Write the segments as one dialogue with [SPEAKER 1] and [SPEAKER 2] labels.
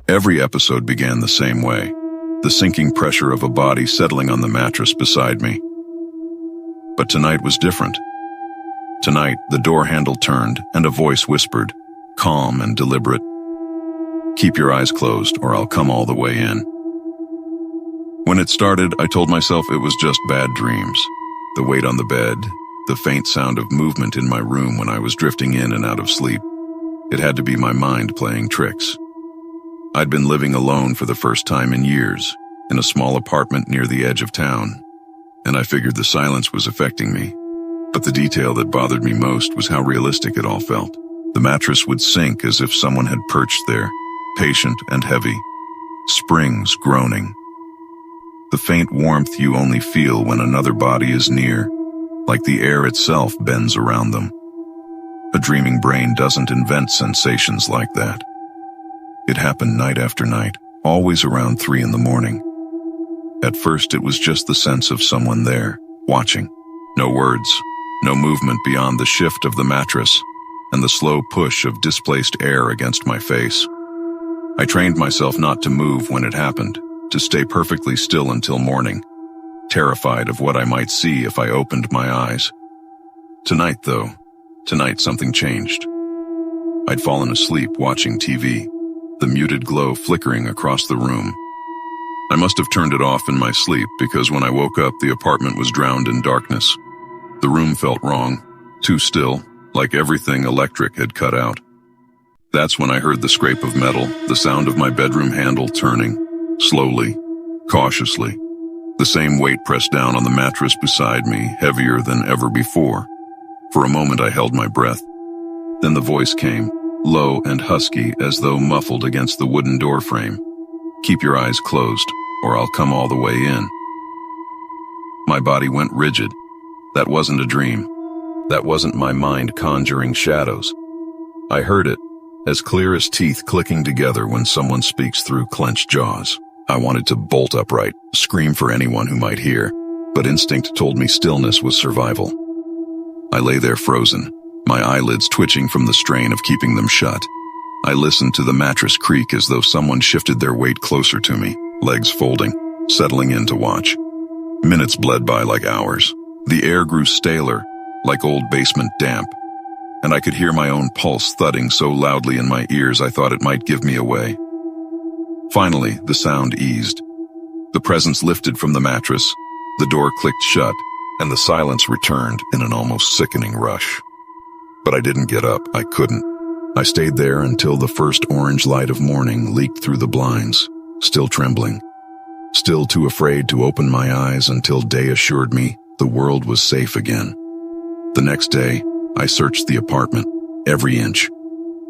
[SPEAKER 1] Every episode began the same way, the sinking pressure of a body settling on the mattress beside me. But tonight was different. Tonight, the door handle turned and a voice whispered, calm and deliberate, "Keep your eyes closed or I'll come all the way in." When it started, I told myself it was just bad dreams. The weight on the bed, the faint sound of movement in my room when I was drifting in and out of sleep. It had to be my mind playing tricks. I'd been living alone for the first time in years, in a small apartment near the edge of town, and I figured the silence was affecting me. But the detail that bothered me most was how realistic it all felt. The mattress would sink as if someone had perched there, patient and heavy, springs groaning. The faint warmth you only feel when another body is near, like the air itself bends around them. A dreaming brain doesn't invent sensations like that. It happened night after night, always around 3 in the morning. At first it was just the sense of someone there, watching. No words, no movement beyond the shift of the mattress, and the slow push of displaced air against my face. I trained myself not to move when it happened, to stay perfectly still until morning, terrified of what I might see if I opened my eyes. Tonight something changed. I'd fallen asleep watching TV, the muted glow flickering across the room. I must have turned it off in my sleep because when I woke up, the apartment was drowned in darkness. The room felt wrong, too still, like everything electric had cut out. That's when I heard the scrape of metal, the sound of my bedroom handle turning, slowly, cautiously. The same weight pressed down on the mattress beside me, heavier than ever before. For a moment I held my breath. Then the voice came, low and husky as though muffled against the wooden door frame. "Keep your eyes closed, or I'll come all the way in." My body went rigid. That wasn't a dream. That wasn't my mind conjuring shadows. I heard it, as clear as teeth clicking together when someone speaks through clenched jaws. I wanted to bolt upright, scream for anyone who might hear, but instinct told me stillness was survival. I lay there frozen, my eyelids twitching from the strain of keeping them shut. I listened to the mattress creak as though someone shifted their weight closer to me, legs folding, settling in to watch. Minutes bled by like hours. The air grew staler, like old basement damp, and I could hear my own pulse thudding so loudly in my ears I thought it might give me away. Finally, the sound eased. The presence lifted from the mattress, the door clicked shut, and the silence returned in an almost sickening rush. But I didn't get up. I couldn't. I stayed there until the first orange light of morning leaked through the blinds, still trembling, still too afraid to open my eyes until day assured me the world was safe again. The next day, I searched the apartment, every inch.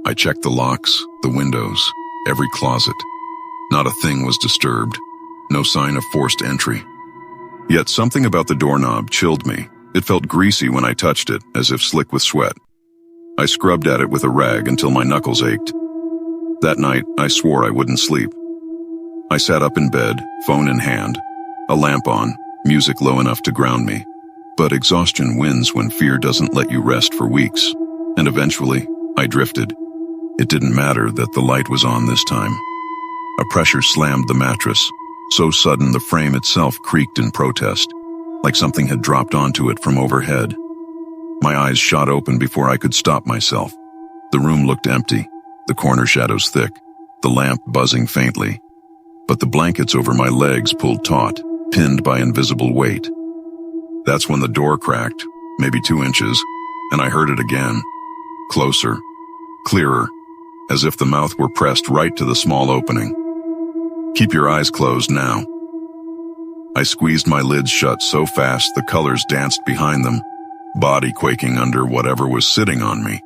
[SPEAKER 1] I checked the locks, the windows, every closet. Not a thing was disturbed, no sign of forced entry. Yet something about the doorknob chilled me. It felt greasy when I touched it, as if slick with sweat. I scrubbed at it with a rag until my knuckles ached. That night, I swore I wouldn't sleep. I sat up in bed, phone in hand, a lamp on, music low enough to ground me. But exhaustion wins when fear doesn't let you rest for weeks. And eventually, I drifted. It didn't matter that the light was on this time. A pressure slammed the mattress, so sudden the frame itself creaked in protest, like something had dropped onto it from overhead. My eyes shot open before I could stop myself. The room looked empty, the corner shadows thick, the lamp buzzing faintly. But the blankets over my legs pulled taut, pinned by invisible weight. That's when the door cracked, maybe 2 inches, and I heard it again. Closer, clearer, as if the mouth were pressed right to the small opening. "Keep your eyes closed now." I squeezed my lids shut so fast the colors danced behind them, body quaking under whatever was sitting on me.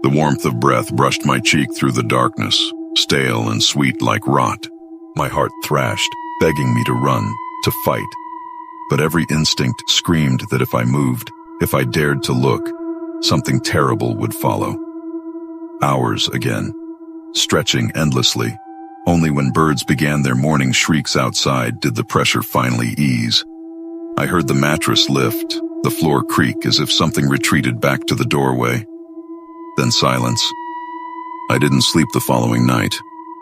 [SPEAKER 1] The warmth of breath brushed my cheek through the darkness, stale and sweet like rot. My heart thrashed, begging me to run, to fight. But every instinct screamed that if I moved, if I dared to look, something terrible would follow. Hours again, stretching endlessly. Only when birds began their morning shrieks outside did the pressure finally ease. I heard the mattress lift, the floor creak as if something retreated back to the doorway. Then silence. I didn't sleep the following night.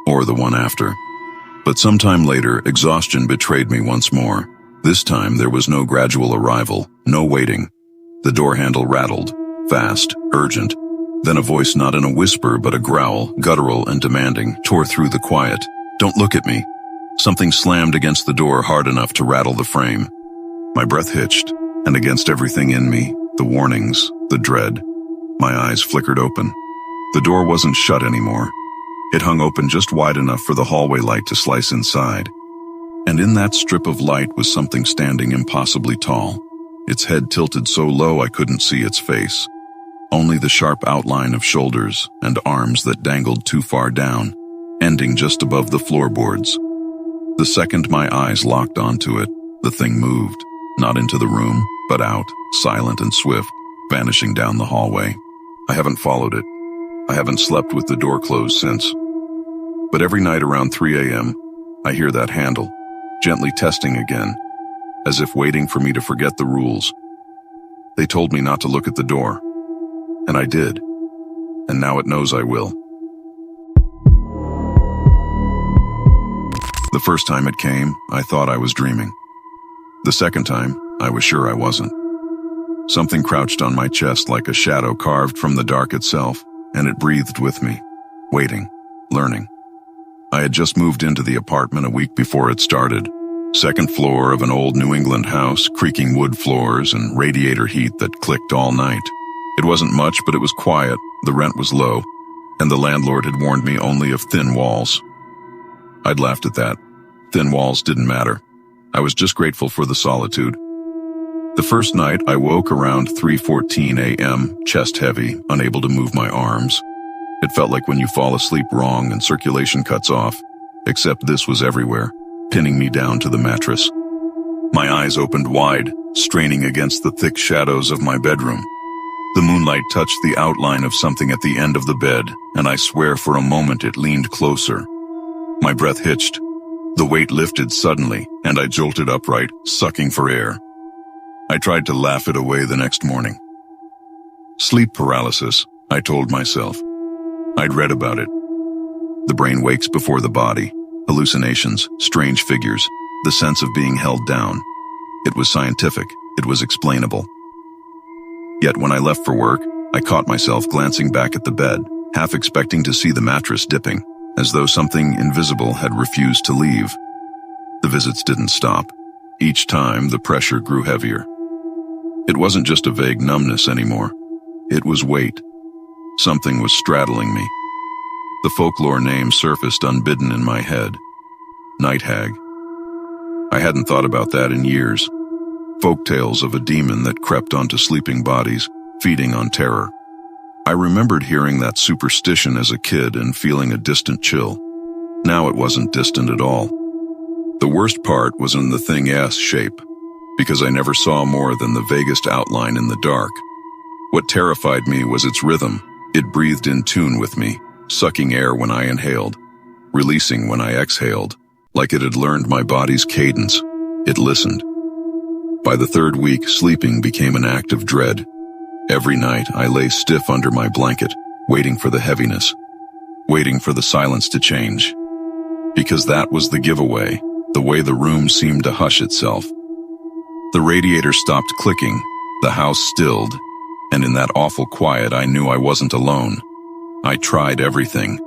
[SPEAKER 1] or the one after. But sometime later, exhaustion betrayed me once more. This time there was no gradual arrival, no waiting. The door handle rattled, fast, urgent. Then a voice, not in a whisper but a growl, guttural and demanding, tore through the quiet. "Don't look at me." Something slammed against the door hard enough to rattle the frame. My breath hitched, and against everything in me, the warnings, the dread, my eyes flickered open. The door wasn't shut anymore. It hung open just wide enough for the hallway light to slice inside. And in that strip of light was something standing impossibly tall. Its head tilted so low I couldn't see its face. Only the sharp outline of shoulders and arms that dangled too far down, ending just above the floorboards. The second my eyes locked onto it, the thing moved, not into the room, but out, silent and swift, vanishing down the hallway. I haven't followed it. I haven't slept with the door closed since. But every night around 3 a.m., I hear that handle, gently testing again, as if waiting for me to forget the rules. They told me not to look at the door, and I did, and now it knows I will. The first time it came, I thought I was dreaming. The second time, I was sure I wasn't. Something crouched on my chest like a shadow carved from the dark itself, and it breathed with me, waiting, learning. I had just moved into the apartment a week before it started. Second floor of an old New England house, creaking wood floors and radiator heat that clicked all night. It wasn't much, but it was quiet, the rent was low, and the landlord had warned me only of thin walls. I'd laughed at that. Thin walls didn't matter. I was just grateful for the solitude. The first night, I woke around 3:14 a.m., chest heavy, unable to move my arms. It felt like when you fall asleep wrong and circulation cuts off, except this was everywhere, pinning me down to the mattress. My eyes opened wide, straining against the thick shadows of my bedroom. The moonlight touched the outline of something at the end of the bed, and I swear for a moment it leaned closer. My breath hitched. The weight lifted suddenly, and I jolted upright, sucking for air. I tried to laugh it away the next morning. Sleep paralysis, I told myself. I'd read about it. The brain wakes before the body. Hallucinations, strange figures, the sense of being held down. It was scientific. It was explainable. Yet when I left for work, I caught myself glancing back at the bed, half expecting to see the mattress dipping, as though something invisible had refused to leave. The visits didn't stop. Each time, the pressure grew heavier. It wasn't just a vague numbness anymore. It was weight. Something was straddling me. The Folklore name surfaced unbidden in my head. Night hag. I hadn't thought about that in years. Folk tales of a demon that crept onto sleeping bodies, feeding on terror. I remembered hearing that superstition as a kid and feeling a distant chill. Now it wasn't distant at all. The worst part was in the thing's shape, because I never saw more than the vaguest outline in the dark. What terrified me was its rhythm. It breathed in tune with me, sucking air when I inhaled, releasing when I exhaled, like it had learned my body's cadence. It listened. By the third week, sleeping became an act of dread. Every night, I lay stiff under my blanket, waiting for the heaviness, waiting for the silence to change. Because that was the giveaway, the way the room seemed to hush itself. The radiator stopped clicking, the house stilled, and in that awful quiet I knew I wasn't alone. I tried everything.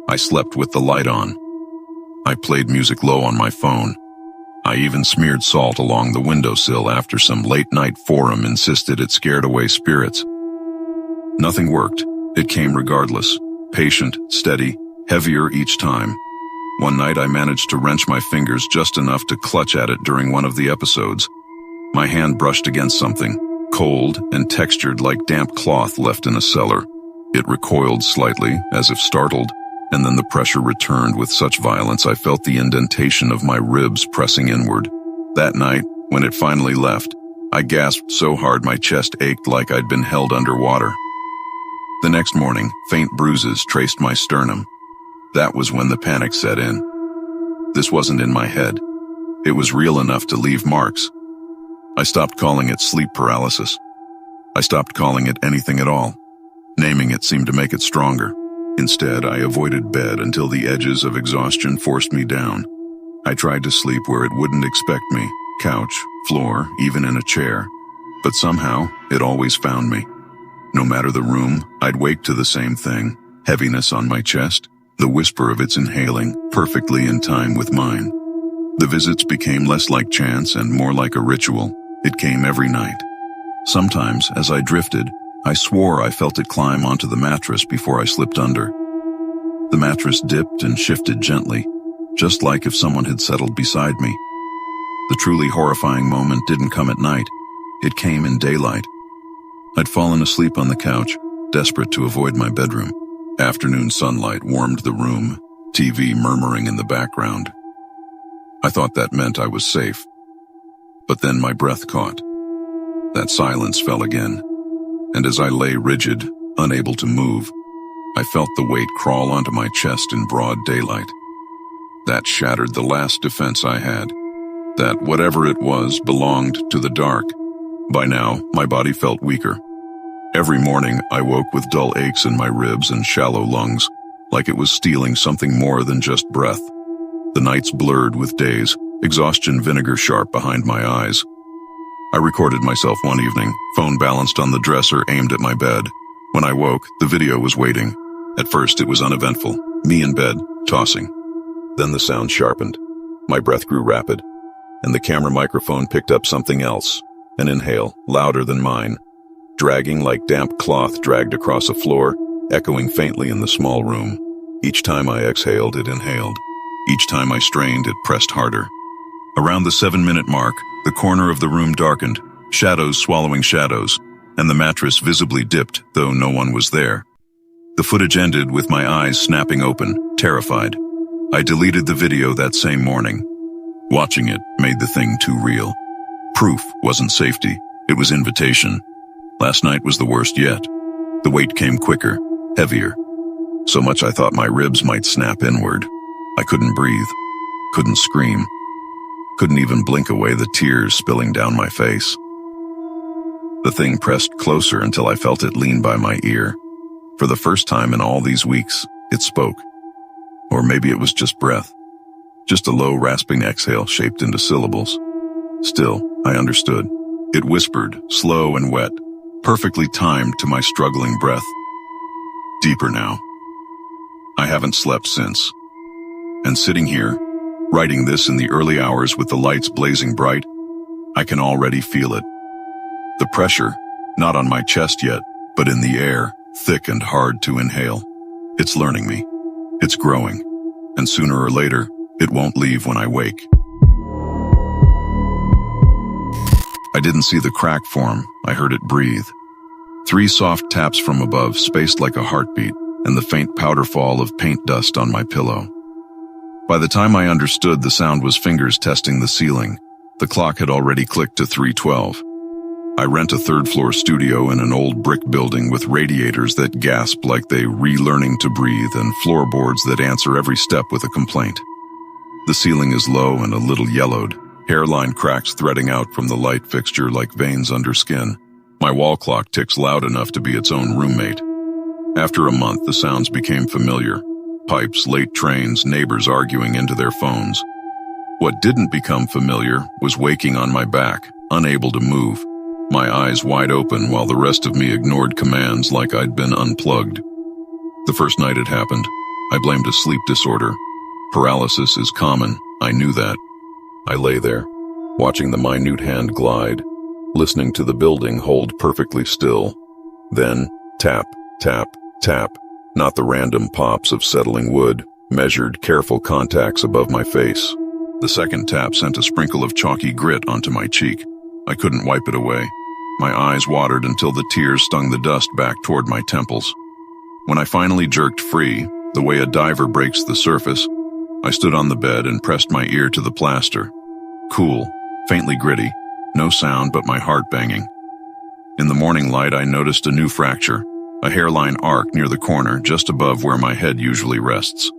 [SPEAKER 1] I slept with the light on. I played music low on my phone. I even smeared salt along the windowsill after some late-night forum insisted it scared away spirits. Nothing worked. It came regardless, patient, steady, heavier each time. One night I managed to wrench my fingers just enough to clutch at it during one of the episodes. My hand brushed against something, cold and textured like damp cloth left in a cellar. It recoiled slightly, as if startled, and then the pressure returned with such violence I felt the indentation of my ribs pressing inward. That night, when it finally left, I gasped so hard my chest ached like I'd been held underwater. The next morning, faint bruises traced my sternum. That was when the panic set in. This wasn't in my head. It was real enough to leave marks. I stopped calling it sleep paralysis. I stopped calling it anything at all. Naming it seemed to make it stronger. Instead, I avoided bed until the edges of exhaustion forced me down. I tried to sleep where it wouldn't expect me, couch, floor, even in a chair. But somehow, it always found me. No matter the room, I'd wake to the same thing, heaviness on my chest, the whisper of its inhaling, perfectly in time with mine. The visits became less like chance and more like a ritual. It came every night. Sometimes, as I drifted, I swore I felt it climb onto the mattress before I slipped under. The mattress dipped and shifted gently, just like if someone had settled beside me. The truly horrifying moment didn't come at night. It came in daylight. I'd fallen asleep on the couch, desperate to avoid my bedroom. Afternoon sunlight warmed the room, TV murmuring in the background. I thought that meant I was safe. But then my breath caught. That silence fell again, and as I lay rigid, unable to move, I felt the weight crawl onto my chest in broad daylight. That shattered the last defense I had. That whatever it was belonged to the dark. By now, my body felt weaker. Every morning, I woke with dull aches in my ribs and shallow lungs, like it was stealing something more than just breath. The nights blurred with days, exhaustion vinegar sharp behind my eyes. I recorded myself one evening, phone balanced on the dresser aimed at my bed. When I woke, the video was waiting. At first, it was uneventful, me in bed, tossing. Then the sound sharpened. My breath grew rapid, and the camera microphone picked up something else, an inhale, louder than mine, dragging like damp cloth dragged across a floor, echoing faintly in the small room. Each time I exhaled, it inhaled. Each time I strained, it pressed harder. Around the 7-minute mark, the corner of the room darkened, shadows swallowing shadows, and the mattress visibly dipped, though no one was there. The footage ended with my eyes snapping open, terrified. I deleted the video that same morning. Watching it made the thing too real. Proof wasn't safety, it was invitation. Last night was the worst yet. The weight came quicker, heavier. So much I thought my ribs might snap inward. I couldn't breathe, couldn't scream, couldn't even blink away the tears spilling down my face. The thing pressed closer until I felt it lean by my ear. For the first time in all these weeks, it spoke. Or maybe it was just breath. Just a low, rasping exhale shaped into syllables. Still, I understood. It whispered, slow and wet, perfectly timed to my struggling breath. Deeper now. I haven't slept since. And sitting here, writing this in the early hours with the lights blazing bright, I can already feel it. The pressure, not on my chest yet, but in the air, thick and hard to inhale. It's learning me. It's growing. And sooner or later, it won't leave when I wake. I didn't see the crack form. I heard it breathe. 3 soft taps from above, spaced like a heartbeat, and the faint powder fall of paint dust on my pillow. By the time I understood the sound was fingers testing the ceiling, the clock had already clicked to 3:12. I rent a 3rd-floor studio in an old brick building with radiators that gasp like they relearning to breathe and floorboards that answer every step with a complaint. The ceiling is low and a little yellowed, hairline cracks threading out from the light fixture like veins under skin. My wall clock ticks loud enough to be its own roommate. After a month, the sounds became familiar. Pipes, late trains, neighbors arguing into their phones. What didn't become familiar was waking on my back, unable to move, my eyes wide open while the rest of me ignored commands like I'd been unplugged. The first night it happened, I blamed a sleep disorder. Paralysis is common, I knew that. I lay there, watching the minute hand glide, listening to the building hold perfectly still. Then, tap, tap, tap, not the random pops of settling wood, measured, careful contacts above my face. The second tap sent a sprinkle of chalky grit onto my cheek. I couldn't wipe it away. My eyes watered until the tears stung the dust back toward my temples. When I finally jerked free, the way a diver breaks the surface, I stood on the bed and pressed my ear to the plaster. Cool, faintly gritty, no sound but my heart banging. In the morning light, I noticed a new fracture, a hairline arc near the corner just above where my head usually rests.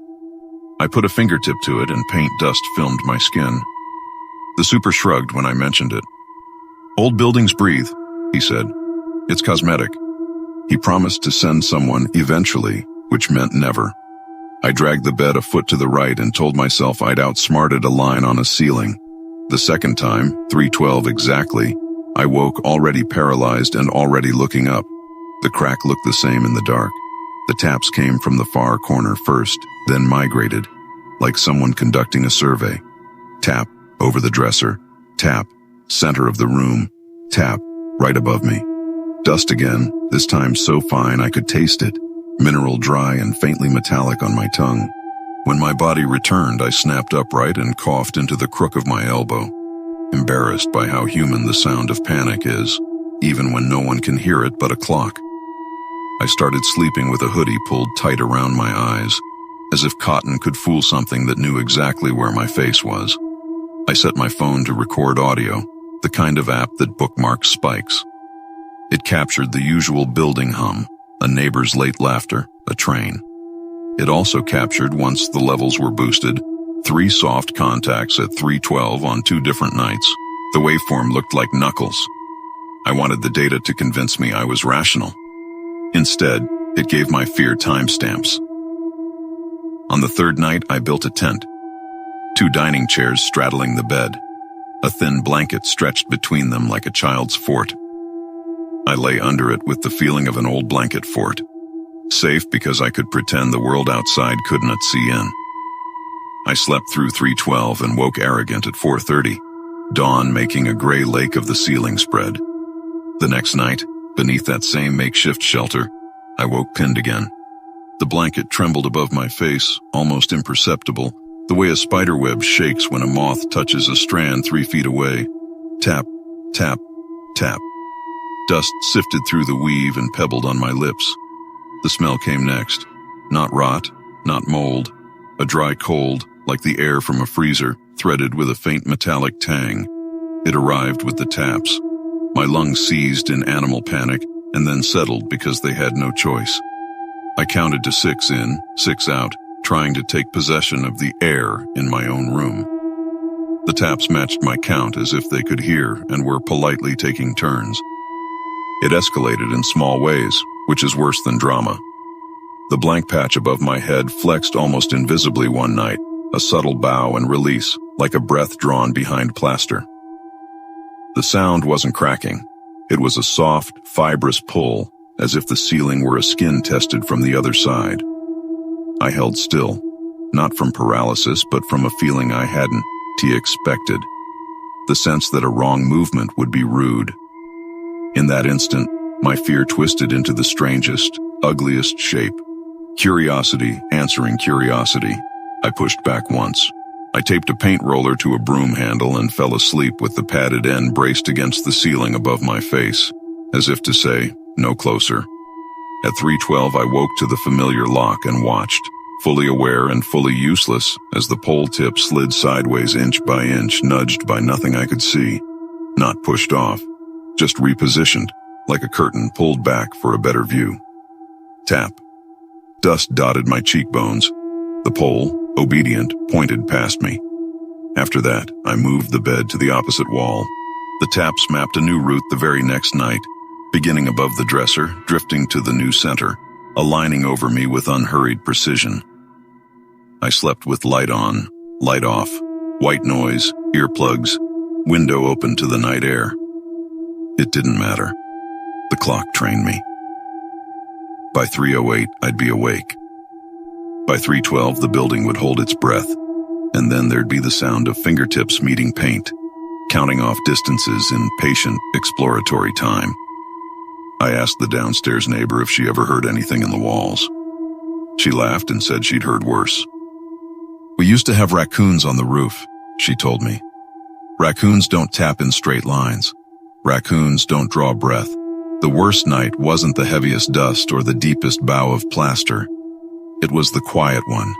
[SPEAKER 1] I put a fingertip to it and paint dust filmed my skin. The super shrugged when I mentioned it. "Old buildings breathe," he said. "It's cosmetic." He promised to send someone eventually, which meant never. I dragged the bed a foot to the right and told myself I'd outsmarted a line on a ceiling. The second time, 3:12 exactly, I woke already paralyzed and already looking up. The crack looked the same in the dark. The taps came from the far corner first, then migrated, like someone conducting a survey. Tap, over the dresser. Tap, center of the room. Tap, right above me. Dust again, this time so fine I could taste it, mineral dry and faintly metallic on my tongue. When my body returned, I snapped upright and coughed into the crook of my elbow, embarrassed by how human the sound of panic is, even when no one can hear it but a clock. I started sleeping with a hoodie pulled tight around my eyes, as if cotton could fool something that knew exactly where my face was. I set my phone to record audio, the kind of app that bookmarks spikes. It captured the usual building hum, a neighbor's late laughter, a train. It also captured, once the levels were boosted, 3 soft contacts at 3:12 on 2 different nights. The waveform looked like knuckles. I wanted the data to convince me I was rational. Instead, it gave my fear timestamps. On the 3rd night, I built a tent. 2 dining chairs straddling the bed, a thin blanket stretched between them like a child's fort. I lay under it with the feeling of an old blanket fort, safe because I could pretend the world outside could not see in. I slept through 3:12 and woke arrogant at 4:30, dawn making a gray lake of the ceiling spread. The next night, beneath that same makeshift shelter, I woke pinned again. The blanket trembled above my face, almost imperceptible, the way a spider web shakes when a moth touches a strand 3 feet away. Tap, tap, tap. Dust sifted through the weave and pebbled on my lips. The smell came next. Not rot, not mold. A dry cold, like the air from a freezer, threaded with a faint metallic tang. It arrived with the taps. My lungs seized in animal panic and then settled because they had no choice. I counted to 6 in, 6 out, trying to take possession of the air in my own room. The taps matched my count as if they could hear and were politely taking turns. It escalated in small ways, which is worse than drama. The blank patch above my head flexed almost invisibly one night, a subtle bow and release, like a breath drawn behind plaster. The sound wasn't cracking. It was a soft, fibrous pull, as if the ceiling were a skin tested from the other side. I held still, not from paralysis, but from a feeling I hadn't expected. The sense that a wrong movement would be rude. In that instant, my fear twisted into the strangest, ugliest shape. Curiosity answering curiosity. I pushed back once. I taped a paint roller to a broom handle and fell asleep with the padded end braced against the ceiling above my face, as if to say, no closer. At 3:12, I woke to the familiar lock and watched, fully aware and fully useless, as the pole tip slid sideways inch by inch, nudged by nothing I could see. Not pushed off, just repositioned, like a curtain pulled back for a better view. Tap. Dust dotted my cheekbones. The pole, obedient, pointed past me. After that, I moved the bed to the opposite wall. The taps mapped a new route the very next night, beginning above the dresser, drifting to the new center, aligning over me with unhurried precision. I slept with light on, light off, white noise, earplugs, window open to the night air. It didn't matter. The clock trained me. By 3:08, I'd be awake. By 3:12, the building would hold its breath, and then there'd be the sound of fingertips meeting paint, counting off distances in patient, exploratory time. I asked the downstairs neighbor if she ever heard anything in the walls. She laughed and said she'd heard worse. We used to have raccoons on the roof, she told me. Raccoons don't tap in straight lines. Raccoons don't draw breath. The worst night wasn't the heaviest dust or the deepest bow of plaster. It was the quiet one.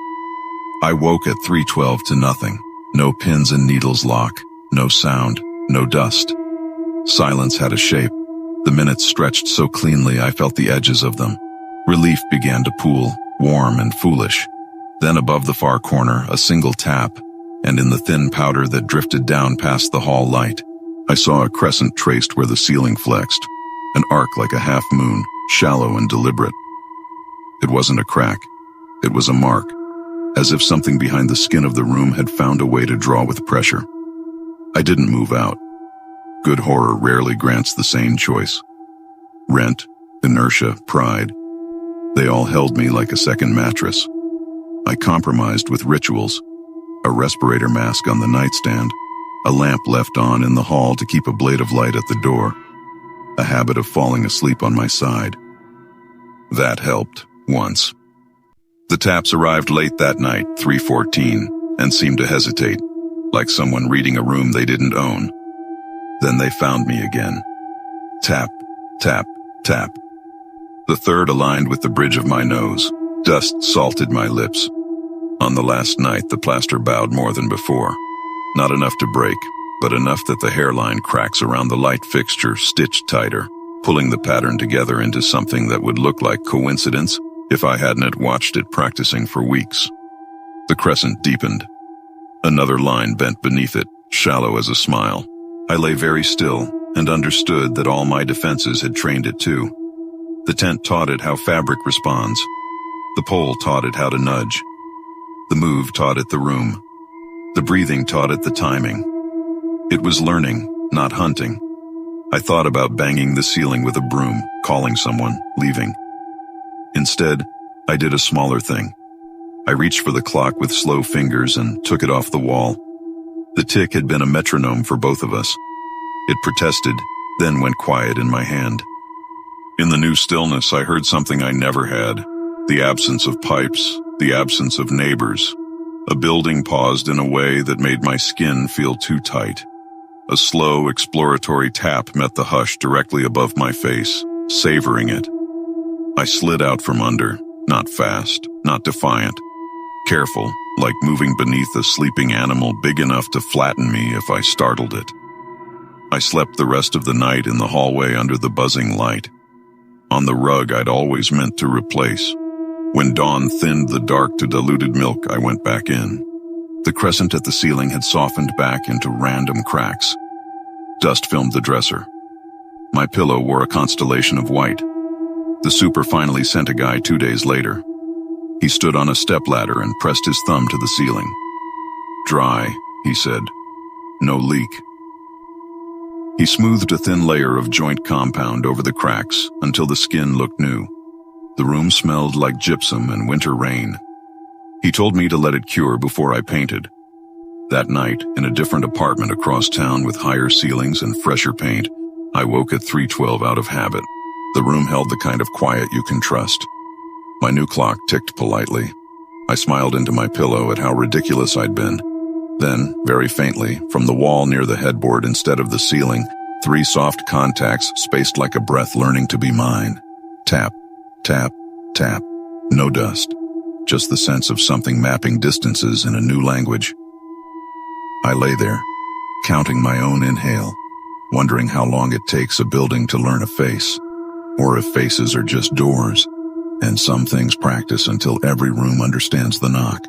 [SPEAKER 1] I woke at 3:12 to nothing. No pins and needles lock, no sound, no dust. Silence had a shape. The minutes stretched so cleanly I felt the edges of them. Relief began to pool, warm and foolish. Then above the far corner, a single tap, and in the thin powder that drifted down past the hall light, I saw a crescent traced where the ceiling flexed, an arc like a half-moon, shallow and deliberate. It wasn't a crack. It was a mark, as if something behind the skin of the room had found a way to draw with pressure. I didn't move out. Good horror rarely grants the sane choice. Rent, inertia, pride. They all held me like a second mattress. I compromised with rituals. A respirator mask on the nightstand, a lamp left on in the hall to keep a blade of light at the door, a habit of falling asleep on my side. That helped, once. The taps arrived late that night, 3:14, and seemed to hesitate, like someone reading a room they didn't own. Then they found me again. Tap, tap, tap. The third aligned with the bridge of my nose. Dust salted my lips. On the last night, the plaster bowed more than before. Not enough to break, but enough that the hairline cracks around the light fixture stitched tighter, pulling the pattern together into something that would look like coincidence if I hadn't watched it practicing for weeks. The crescent deepened. Another line bent beneath it, shallow as a smile. I lay very still and understood that all my defenses had trained it too. The tent taught it how fabric responds. The pole taught it how to nudge. The move taught it the room. The breathing taught it the timing. It was learning, not hunting. I thought about banging the ceiling with a broom, calling someone, leaving. Instead, I did a smaller thing. I reached for the clock with slow fingers and took it off the wall. The tick had been a metronome for both of us. It protested, then went quiet in my hand. In the new stillness, I heard something I never had. The absence of pipes, the absence of neighbors. A building paused in a way that made my skin feel too tight. A slow, exploratory tap met the hush directly above my face, savoring it. I slid out from under, not fast, not defiant. Careful, like moving beneath a sleeping animal big enough to flatten me if I startled it. I slept the rest of the night in the hallway under the buzzing light. On the rug I'd always meant to replace. When dawn thinned the dark to diluted milk, I went back in. The crescent at the ceiling had softened back into random cracks. Dust filmed the dresser. My pillow wore a constellation of white. The super finally sent a guy 2 days later. He stood on a stepladder and pressed his thumb to the ceiling. Dry, he said. No leak. He smoothed a thin layer of joint compound over the cracks until the skin looked new. The room smelled like gypsum and winter rain. He told me to let it cure before I painted. That night, in a different apartment across town with higher ceilings and fresher paint, I woke at 3:12 out of habit. The room held the kind of quiet you can trust. My new clock ticked politely. I smiled into my pillow at how ridiculous I'd been. Then, very faintly, from the wall near the headboard instead of the ceiling, 3 soft contacts spaced like a breath learning to be mine. Tap, tap, tap. No dust. Just the sense of something mapping distances in a new language. I lay there, counting my own inhale, wondering how long it takes a building to learn a face, or if faces are just doors, and some things practice until every room understands the knock.